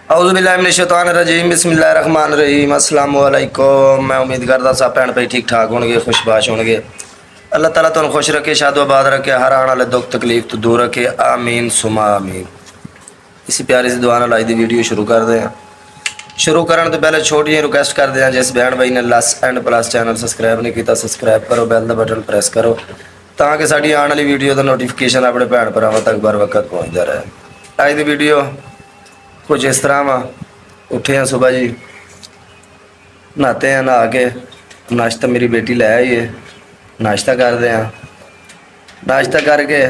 औज़ुबिल्लाहिमिनश्शैतानिर्रजीम बिस्मिल्लाहिर्रहमानिर्रहीम अस्सलामु अलैकुम। मैं उम्मीद करता सब भैन भाई ठीक ठाक होंगे, खुशबाश होंगे। अल्लाह ताला तुम खुश रखे, शादोबाद रखे, हर आने वाले दुख तकलीफ तो दूर रखे, आमीन सुमा आमीन। इसी प्यारी सी दुआ नाल अज दी वीडियो शुरू करते हैं। शुरू करने तो पहले छोटी जी रिक्वेस्ट करते हैं, जिस भैन भाई ने लस एंड प्लस चैनल सबसक्राइब नहीं किया सब्सक्राइब करो, बैल का बटन प्रेस करो ताकि साड़ी आने वाली वीडियो का नोटिफिकेशन अपने भैन भरावां तक बर वक्त पहुँचता रहे। अज की वीडियो कुछ इस तरह वा, उठे हैं सुबह जी, नहाते हैं, नहा के नाश्ता मेरी बेटी लै आई है, नाश्ता करते हैं। नाश्ता करके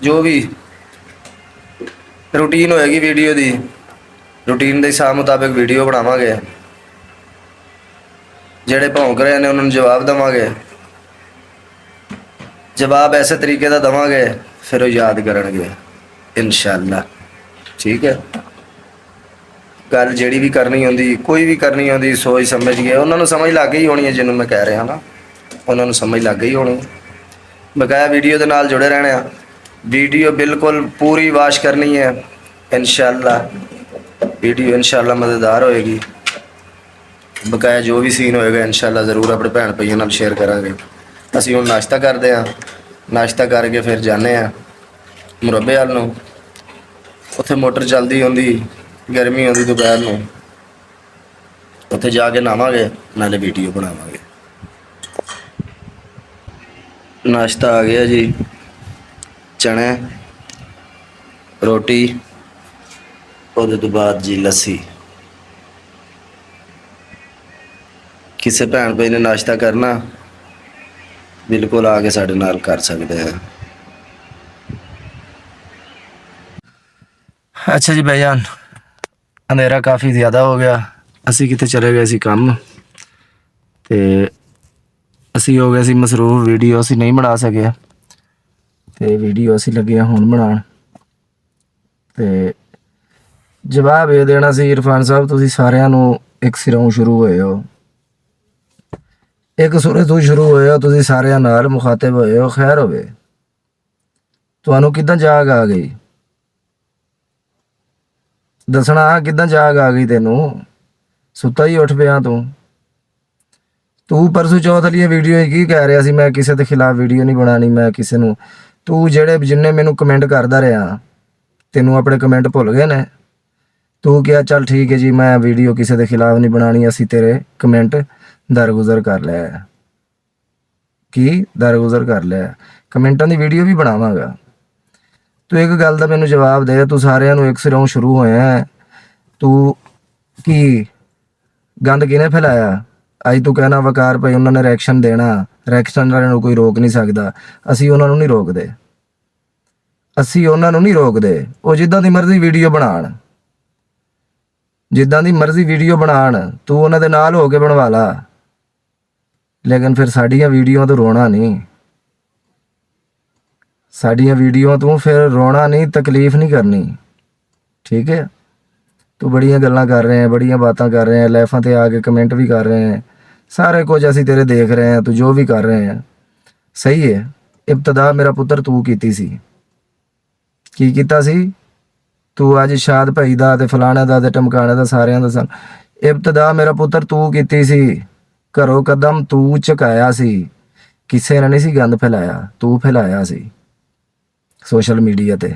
जो भी रूटीन होएगी वीडियो की, रूटीन के हिसाब मुताबिक वीडियो बनावांगे। जेड़े भौंक रहे हैं उन्होंने जवाब देवांगे, जवाब ऐसे तरीके का देवांगे फिर वो याद करेंगे इंशाअल्लाह। ठीक है, गल जी भी करनी होंगी, कोई भी करनी होंगी, सोच समझ के उन्होंने समझ लग गई होनी है। जिन्होंने मैं कह रहा ना, उन्होंने समझ लग गई होनी। बकाया वीडियो के नाल जुड़े रहने, वीडियो बिल्कुल पूरी वाश करनी है इंशाअल्लाह। वीडियो इंशाअल्लाह मज़ेदार होएगी। बकाया जो भी सीन होएगा इंशाअल्लाह ज़रूर अपने भैन भाइयों नाल शेयर करांगे। असीं हुण नाश्ता करते हैं, नाश्ता करके फिर जाने मुरब्बे वाल नूं। उत्थे मोटर चलती होंगी, गर्मी होंगी दोपहर में, उत्थे जाके नहावांगे नाले वीडियो बनावांगे। नाश्ता आ गया जी, चने रोटी, उहदे तो बाद जी लस्सी। किसी भैन भाई ने नाश्ता करना बिल्कुल आके साडे नाल कर सकते हैं। अच्छा जी भाईजान, अंधेरा काफ़ी ज़्यादा हो गया, असी कितने चले गए सी काम ते असी हो गए सी मसरूफ, वीडियो असी नहीं बना सके ते वीडियो असी लगे हुण बनाउण। ते जवाब ये देना सी इरफान साहब, तुसीं सारिਆਂ ਨੂੰ एक सिरों शुरू होए हो, एक सुरे तो शुरू होए हो, तुसीं सारिਆਂ नाल मुखातिब होए हो। खैर होवे, तुहानूं किद्दां जाग आ गई? दसना किद्दां जाग आ गई तेनू? सुता ही उठ पिया तू परसों चौथ वाली वीडियो की कह रहा सी, मैं किसी के खिलाफ वीडियो नहीं बनानी, मैं किसी नूं। तू जेड़े जिन्ने मैनू कमेंट करदा रहा, तेनू अपने कमेंट भुल गए ने? तू क्या चल ठीक है जी, मैं वीडियो किसी के खिलाफ नहीं बनानी, असी तेरे कमेंट दरगुजर कर लिया। की दरगुजर कर लिया? कमेंटां दी वीडियो भी बनावांगा। तू एक गल दा मैनू जवाब दे, तू सारिਆਂ ਨੂੰ एक सिरों शुरू होया, तू की गंद किने फैलाया? अज तू कहना वकार भाई उन्होंने रिएक्शन देना, रिएक्शन वाले नूं कोई रोक नहीं सकता। असी उन्होंने नहीं रोकते, असी उन्होंने नहीं रोकते। वो जिद्दां दी मर्जी वीडियो बनाण, जिद्दां दी मर्जी वीडियो बनाण, तू उन्हां दे नाल हो के बनवा ला, लेकिन फिर साडियां वीडियो तो रोना नहीं, साडियां वीडियो तू फिर रोना नहीं, तकलीफ नहीं करनी। ठीक है, तू बड़ियां गल्लां कर रहे हैं, बड़ियां बातें कर रहे हैं, लाइफां ते आके कमेंट भी कर रहे हैं, सारे कुछ असी तेरे देख रहे हैं, तू जो भी कर रहे हैं सही है। इब्तदा मेरा पुत्र तू कीती सी, की कीता सी? तू अज शाद भाई दा ते फलाणे दा ते टमकाणे दा सारियां दा सन। इब्तदा मेरा पुत्र तू कीती सी, घरों कदम तू झुकाया सी, किसी ने नहीं सी गंद फैलाया, तू फैलाया सी सोशल मीडिया ते।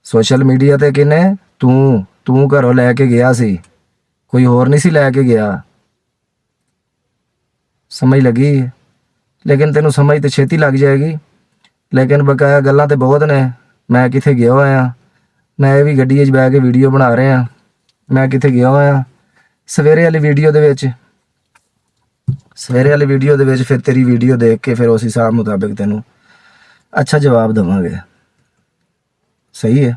सोशल मीडिया ते किने? तू घरों लैके गया सी, कोई होर नहीं सी लैके गया। समझ लगी? लेकिन तेनू समझ तो छेती लग जाएगी, लेकिन बकाया गल्लां ते बहुत ने। मैं किथे गया होया, मैं भी गड्डी च बह के वीडियो बना रहे हैं, मैं किथे गया होया सवेरे वाली वीडियो दे विच, सवेरे वाली वीडियो दे विच फिर तेरी वीडियो देख के फिर उस हिसाब मुताबिक तेनू अच्छा जवाब देवांगे। सही है,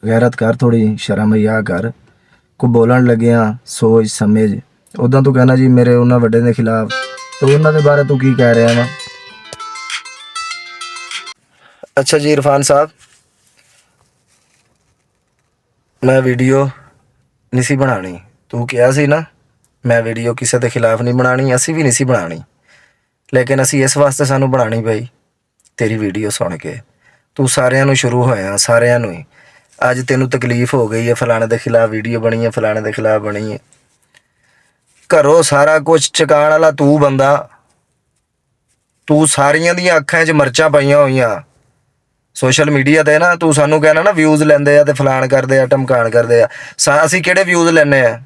गैरत कर, थोड़ी शर्म या कर, को बोलन लग्या सोच समझ। उदा तू कहना जी मेरे उन्होंने वड्डे के खिलाफ, तो उन्होंने बारे तू की कह रहा वा? अच्छा जी इरफान साहब, मैं वीडियो नहीं सी बनानी, तू कहा सी ना मैं वीडियो किसी के खिलाफ नहीं बनानी, असी भी नहीं सी बनानी, लेकिन असी इस वास्ते सानू बनानी पई तेरी वीडियो सुन के। तू सारिਆਂ ਨੂੰ शुरू होया, सारिਆਂ ਨੂੰ ही ਅੱਜ ਤੈਨੂੰ ਤਕਲੀਫ ਹੋ ਗਈ ਹੈ, ਫਲਾਣੇ ਦੇ ਖਿਲਾਫ ਵੀਡੀਓ ਬਣੀ ਹੈ, ਫਲਾਣੇ ਦੇ ਖਿਲਾਫ ਬਣੀ ਹੈ। ਘਰੋਂ ਸਾਰਾ ਕੁਝ ਚੁਕਾਉਣ ਵਾਲਾ ਤੂੰ ਬੰਦਾ, ਤੂੰ ਸਾਰੀਆਂ ਦੀਆਂ ਅੱਖਾਂ 'ਚ ਮਿਰਚਾਂ ਪਾਈਆਂ ਹੋਈਆਂ। ਸੋਸ਼ਲ ਮੀਡੀਆ 'ਤੇ ਨਾ ਤੂੰ ਸਾਨੂੰ ਕਹਿਣਾ ਨਾ ਵਿਊਜ਼ ਲੈਂਦੇ ਆ ਅਤੇ ਫਲਾਣ ਕਰਦੇ ਆ, ਧਮਕਾਣ ਕਰਦੇ ਆ। ਅਸੀਂ ਕਿਹੜੇ ਵਿਊਜ਼ ਲੈਂਦੇ ਆ?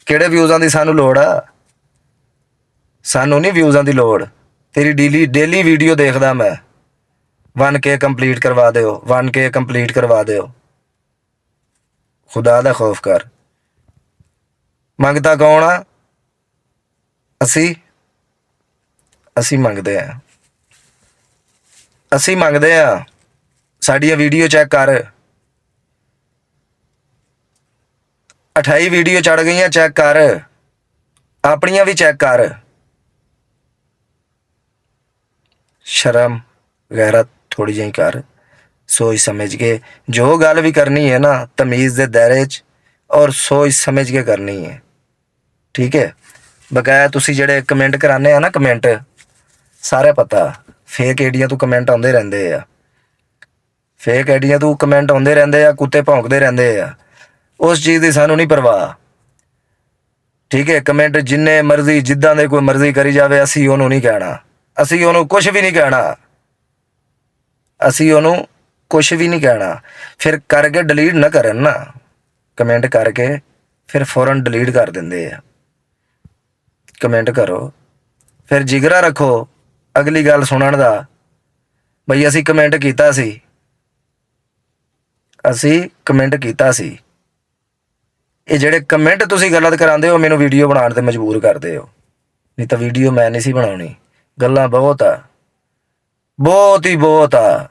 ਕਿਹੜੇ ਵਿਊਜ਼ਾਂ ਦੀ ਸਾਨੂੰ ਲੋੜ ਆ? ਸਾਨੂੰ ਨਹੀਂ ਵਿਊਜ਼ਾਂ ਦੀ ਲੋੜ। ਤੇਰੀ ਡੇਲੀ ਵੀਡੀਓ ਦੇਖਦਾ ਮੈਂ। 1K ਕੰਪਲੀਟ ਕਰਵਾ ਦਿਓ, 1K ਕੰਪਲੀਟ ਕਰਵਾ ਦਿਓ। ਖੁਦਾ ਦਾ ਖੌਫ ਕਰ। ਮੰਗਦਾ ਕੌਣ ਆ? ਅਸੀਂ ਮੰਗਦੇ ਹਾਂ। ਅਸੀਂ ਮੰਗਦੇ ਹਾਂ। ਸਾਡੀਆਂ ਵੀਡੀਓ ਚੈੱਕ ਕਰ। 28 ਵੀਡੀਓ ਚੜ੍ਹ ਗਈਆਂ, ਚੈੱਕ ਕਰ। ਆਪਣੀਆਂ ਵੀ ਚੈੱਕ ਕਰ। ਸ਼ਰਮ ਗੈਰਤ ਥੋੜ੍ਹੀ ਜਿਹੀ ਕਰ। ਸੋਚ ਸਮਝ ਕੇ ਜੋ ਗੱਲ ਵੀ ਕਰਨੀ ਹੈ ਨਾ, ਤਮੀਜ਼ ਦੇ ਦਾਇਰੇ 'ਚ ਔਰ ਸੋਚ ਸਮਝ ਕੇ ਕਰਨੀ ਹੈ, ਠੀਕ ਹੈ। ਬਕਾਇਆ ਤੁਸੀਂ ਜਿਹੜੇ ਕਮੈਂਟ ਕਰਾਉਂਦੇ ਆ ਨਾ, ਕਮੈਂਟ ਸਾਰੇ ਪਤਾ ਫੇਕ ਆਈਡੀਆਂ ਤੋਂ ਕਮੈਂਟ ਆਉਂਦੇ ਰਹਿੰਦੇ ਆ। ਫੇਕ ਆਈਡੀਆਂ ਤੋਂ ਕਮੈਂਟ ਆਉਂਦੇ ਰਹਿੰਦੇ ਆ, ਕੁੱਤੇ ਭੌਂਕਦੇ ਰਹਿੰਦੇ ਆ। ਉਸ ਚੀਜ਼ ਦੀ ਸਾਨੂੰ ਨਹੀਂ ਪਰਵਾਹ, ਠੀਕ ਹੈ। ਕਮੈਂਟ ਜਿੰਨੇ ਮਰਜ਼ੀ ਜਿੱਦਾਂ ਦੇ ਕੋਈ ਮਰਜ਼ੀ ਕਰੀ ਜਾਵੇ, ਅਸੀਂ ਉਹਨੂੰ ਨਹੀਂ ਕਹਿਣਾ। ਅਸੀਂ ਉਹਨੂੰ ਕੁਛ ਵੀ ਨਹੀਂ ਕਹਿਣਾ। ਅਸੀਂ ਉਹਨੂੰ ਕੁਛ ਵੀ ਨਹੀਂ ਕਹਿਣਾ। ਫਿਰ ਕਰਕੇ ਡਿਲੀਟ ਨਾ ਕਰਨ ਨਾ, ਕਮੈਂਟ ਕਰਕੇ ਫਿਰ ਫੌਰਨ ਡਿਲੀਟ ਕਰ ਦਿੰਦੇ ਆ। ਕਮੈਂਟ ਕਰੋ, ਫਿਰ ਜਿਗਰਾ ਰੱਖੋ ਅਗਲੀ ਗੱਲ ਸੁਣਨ ਦਾ। ਬਈ ਅਸੀਂ ਕਮੈਂਟ ਕੀਤਾ ਸੀ, ਅਸੀਂ ਕਮੈਂਟ ਕੀਤਾ ਸੀ। ਇਹ ਜਿਹੜੇ ਕਮੈਂਟ ਤੁਸੀਂ ਗਲਤ ਕਰਾਉਂਦੇ ਹੋ, ਮੈਨੂੰ ਵੀਡੀਓ ਬਣਾਉਣ 'ਤੇ ਮਜਬੂਰ ਕਰਦੇ ਹੋ। ਨਹੀਂ ਤਾਂ ਵੀਡੀਓ ਮੈਂ ਨਹੀਂ ਸੀ ਬਣਾਉਣੀ। ਗੱਲਾਂ ਬਹੁਤ ਆ, ਬਹੁਤ ਹੀ ਬਹੁਤ ਆ,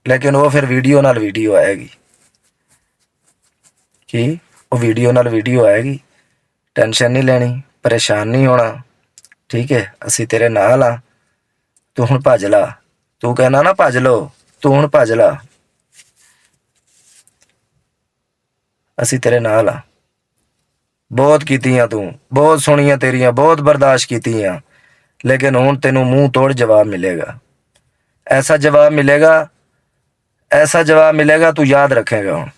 ਲੇਕਿਨ ਉਹ ਫਿਰ ਵੀਡੀਓ ਨਾਲ ਵੀਡੀਓ ਆਏਗੀ। ਕੀ ਉਹ ਵੀਡੀਓ ਨਾਲ ਵੀਡੀਓ ਆਏਗੀ? ਟੈਨਸ਼ਨ ਨਹੀਂ ਲੈਣੀ, ਪਰੇਸ਼ਾਨ ਨਹੀਂ ਹੋਣਾ, ਠੀਕ ਹੈ। ਅਸੀਂ ਤੇਰੇ ਨਾਲ ਆ। ਤੂੰ ਹੁਣ ਭੱਜ ਲਾ। ਤੂੰ ਕਹਿਣਾ ਨਾ ਭੱਜ ਲਓ, ਤੂੰ ਹੁਣ ਭੱਜ ਲਾ। ਅਸੀਂ ਤੇਰੇ ਨਾਲ ਆ। ਬਹੁਤ ਕੀਤੀਆਂ ਤੂੰ, ਬਹੁਤ ਸੁਣੀਆਂ ਤੇਰੀਆਂ, ਬਹੁਤ ਬਰਦਾਸ਼ਤ ਕੀਤੀਆਂ, ਲੇਕਿਨ ਹੁਣ ਤੈਨੂੰ ਮੂੰਹ ਤੋੜ ਜਵਾਬ ਮਿਲੇਗਾ। ਐਸਾ ਜਵਾਬ ਮਿਲੇਗਾ, ਐਸਾ ਜਵਾਬ ਮਿਲੇਗਾ, ਤੂੰ ਯਾਦ ਰੱਖੇਗਾ। ਹੁਣ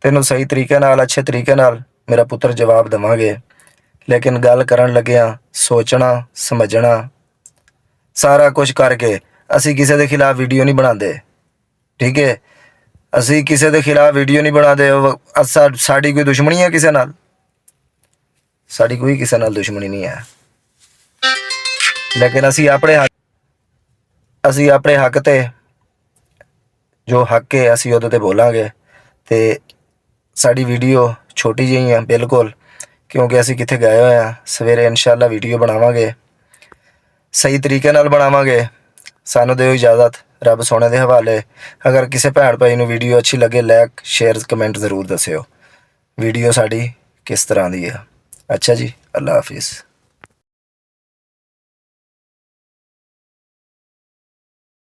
ਤੈਨੂੰ ਸਹੀ ਤਰੀਕੇ ਨਾਲ, ਅੱਛੇ ਤਰੀਕੇ ਨਾਲ ਮੇਰਾ ਪੁੱਤਰ ਜਵਾਬ ਦੇਵਾਂਗੇ, ਲੇਕਿਨ ਗੱਲ ਕਰਨ ਲੱਗਿਆਂ ਸੋਚਣਾ ਸਮਝਣਾ ਸਾਰਾ ਕੁਝ ਕਰਕੇ। ਅਸੀਂ ਕਿਸੇ ਦੇ ਖਿਲਾਫ ਵੀਡੀਓ ਨਹੀਂ ਬਣਾਉਂਦੇ, ਠੀਕ ਹੈ। ਅਸੀਂ ਕਿਸੇ ਦੇ ਖਿਲਾਫ ਵੀਡੀਓ ਨਹੀਂ ਬਣਾਉਂਦੇ। ਸਾਡੀ ਕੋਈ ਦੁਸ਼ਮਣੀ ਹੈ ਕਿਸੇ ਨਾਲ? ਸਾਡੀ ਕੋਈ ਕਿਸੇ ਨਾਲ ਦੁਸ਼ਮਣੀ ਨਹੀਂ ਹੈ, ਲੇਕਿਨ ਅਸੀਂ ਆਪਣੇ ਹੱਕ 'ਤੇ ਜੋ ਹੱਕ ਹੈ ਅਸੀਂ ਉਹਦੇ 'ਤੇ ਬੋਲਾਂਗੇ। ਅਤੇ ਸਾਡੀ ਵੀਡੀਓ ਛੋਟੀ ਜਿਹੀ ਆ ਬਿਲਕੁਲ, ਕਿਉਂਕਿ ਅਸੀਂ ਕਿੱਥੇ ਗਏ ਹੋਏ ਹਾਂ। ਸਵੇਰੇ ਇਨਸ਼ਾਅੱਲਾ ਵੀਡੀਓ ਬਣਾਵਾਂਗੇ, ਸਹੀ ਤਰੀਕੇ ਨਾਲ ਬਣਾਵਾਂਗੇ। ਸਾਨੂੰ ਦਿਓ ਇਜਾਜ਼ਤ, ਰੱਬ ਸੋਹਣੇ ਦੇ ਹਵਾਲੇ। ਅਗਰ ਕਿਸੇ ਭੈਣ ਭਾਈ ਨੂੰ ਵੀਡੀਓ ਅੱਛੀ ਲੱਗੇ, ਲਾਇਕ ਸ਼ੇਅਰ ਕਮੈਂਟ ਜ਼ਰੂਰ ਦੱਸਿਓ ਵੀਡੀਓ ਸਾਡੀ ਕਿਸ ਤਰ੍ਹਾਂ ਦੀ ਆ। ਅੱਛਾ ਜੀ, ਅੱਲਾ ਹਾਫਿਜ਼।